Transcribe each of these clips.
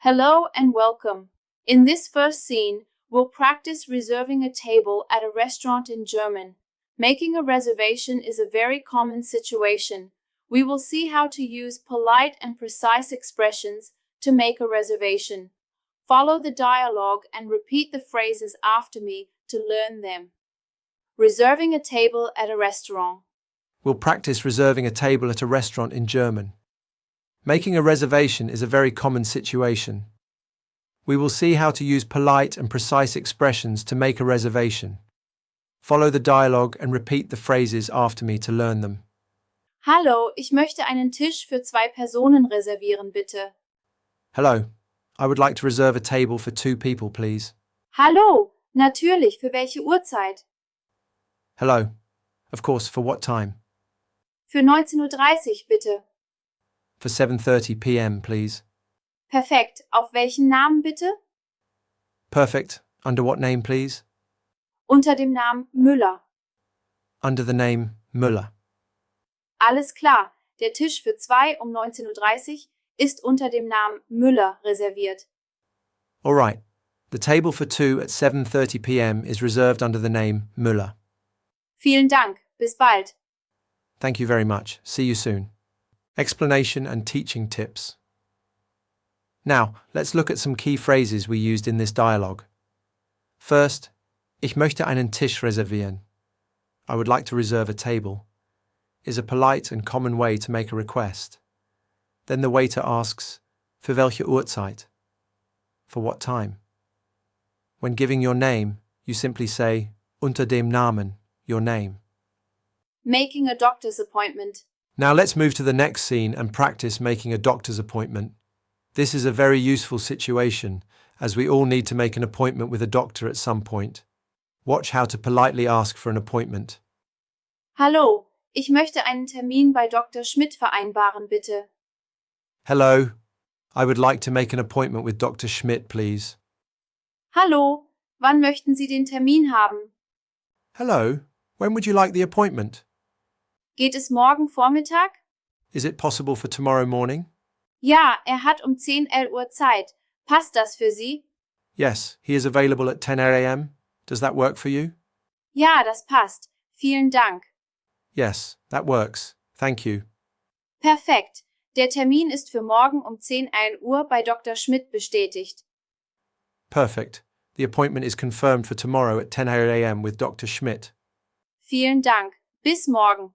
Hello and welcome. In this first scene, we'll practice reserving a table at a restaurant in German. Making a reservation is a very common situation. We will see how to use polite and precise expressions to make a reservation. Follow the dialogue and repeat the phrases after me to learn them. Reserving a table at a restaurant. We'll practice reserving a table at a restaurant in German. Making a reservation is a very common situation. We will see how to use polite and precise expressions to make a reservation. Follow the dialogue and repeat the phrases after me to learn them. Hallo, ich möchte einen Tisch für 2 Personen reservieren, bitte. Hello, I would like to reserve a table for 2 people, please. Hallo, natürlich, für welche Uhrzeit? Hello, of course, for what time? Für 19:30 Uhr, bitte. For 7:30 p.m., please. Perfekt. Auf welchen Namen bitte? Perfect. Under what name, please? Unter dem Namen Müller. Under the name Müller. Alles klar. Der Tisch für 2 um 19:30 Uhr ist unter dem Namen Müller reserviert. All right. The table for 2 at 7:30 p.m. is reserved under the name Müller. Vielen Dank. Bis bald. Thank you very much. See you soon. Explanation and teaching tips. Now, let's look at some key phrases we used in this dialogue. First, ich möchte einen Tisch reservieren. I would like to reserve a table, is a polite and common way to make a request. Then the waiter asks, für welche Uhrzeit? For what time? When giving your name, you simply say, unter dem Namen, your name. Making a doctor's appointment. Now let's move to the next scene and practice making a doctor's appointment. This is a very useful situation, as we all need to make an appointment with a doctor at some point. Watch how to politely ask for an appointment. Hallo, ich möchte einen Termin bei Dr. Schmidt vereinbaren, bitte. Hello, I would like to make an appointment with Dr. Schmidt, please. Hallo, wann möchten Sie den Termin haben? Hello, when would you like the appointment? Geht es morgen Vormittag? Is it possible for tomorrow morning? Ja, hat um 10:11 Uhr Zeit. Passt das für Sie? Yes, he is available at 10 a.m. Does that work for you? Ja, das passt. Vielen Dank. Yes, that works. Thank you. Perfekt. Der Termin ist für morgen um 10:11 Uhr bei Dr. Schmidt bestätigt. Perfect. The appointment is confirmed for tomorrow at 10 a.m. with Dr. Schmidt. Vielen Dank. Bis morgen.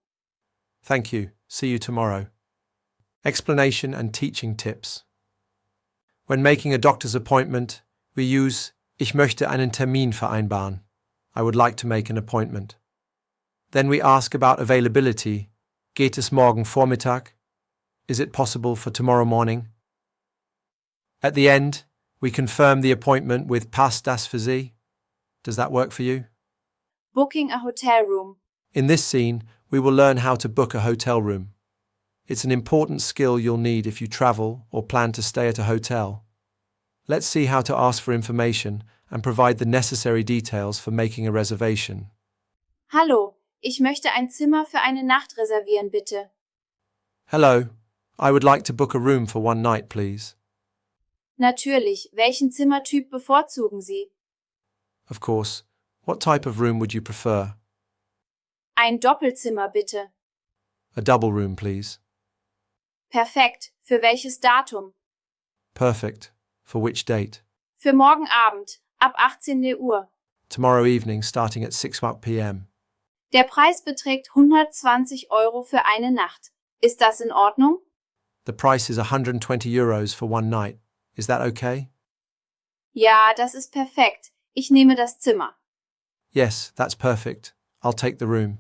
Thank you. See you tomorrow. Explanation and teaching tips. When making a doctor's appointment, we use ich möchte einen Termin vereinbaren. I would like to make an appointment. Then we ask about availability. Geht es morgen Vormittag? Is it possible for tomorrow morning? At the end, we confirm the appointment with passt das für Sie? Does that work for you? Booking a hotel room. In this scene, we will learn how to book a hotel room. It's an important skill you'll need if you travel or plan to stay at a hotel. Let's see how to ask for information and provide the necessary details for making a reservation. Hallo, ich möchte ein Zimmer für eine Nacht reservieren, bitte. Hello, I would like to book a room for one night, please. Natürlich, welchen Zimmertyp bevorzugen Sie? Of course. What type of room would you prefer? Ein Doppelzimmer, bitte. A double room, please. Perfekt. Für welches Datum? Perfect. For which date? Für morgen Abend, ab 18 Uhr. Tomorrow evening, starting at 6 p.m. Der Preis beträgt 120 Euro für eine Nacht. Ist das in Ordnung? The price is 120 euros for one night. Is that okay? Ja, das ist perfekt. Ich nehme das Zimmer. Yes, that's perfect. I'll take the room.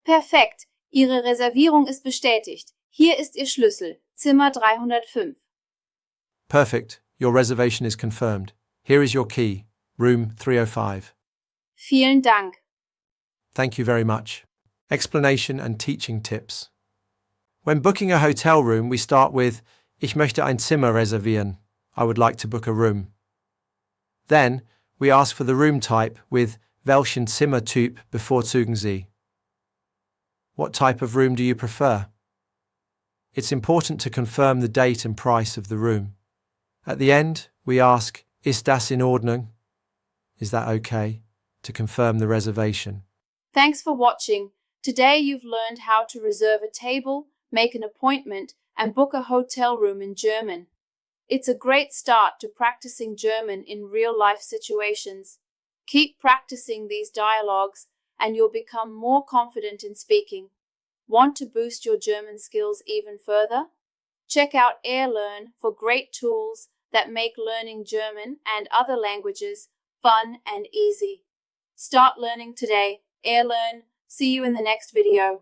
Perfekt. Ihre Reservierung ist bestätigt. Hier ist Ihr Schlüssel. Zimmer 305. Perfect. Your reservation is confirmed. Here is your key. Room 305. Vielen Dank. Thank you very much. Explanation and teaching tips. When booking a hotel room, we start with ich möchte ein Zimmer reservieren. I would like to book a room. Then, we ask for the room type with welchen Zimmertyp bevorzugen Sie? What type of room do you prefer? It's important to confirm the date and price of the room. At the end, we ask, Ist das in Ordnung? Is that okay? To confirm the reservation. Thanks for watching. Today you've learned how to reserve a table, make an appointment, and book a hotel room in German. It's a great start to practicing German in real-life situations. Keep practicing these dialogues, and you'll become more confident in speaking. Want to boost your German skills even further? Check out Airlearn for great tools that make learning German and other languages fun and easy. Start learning today. Airlearn. See you in the next video.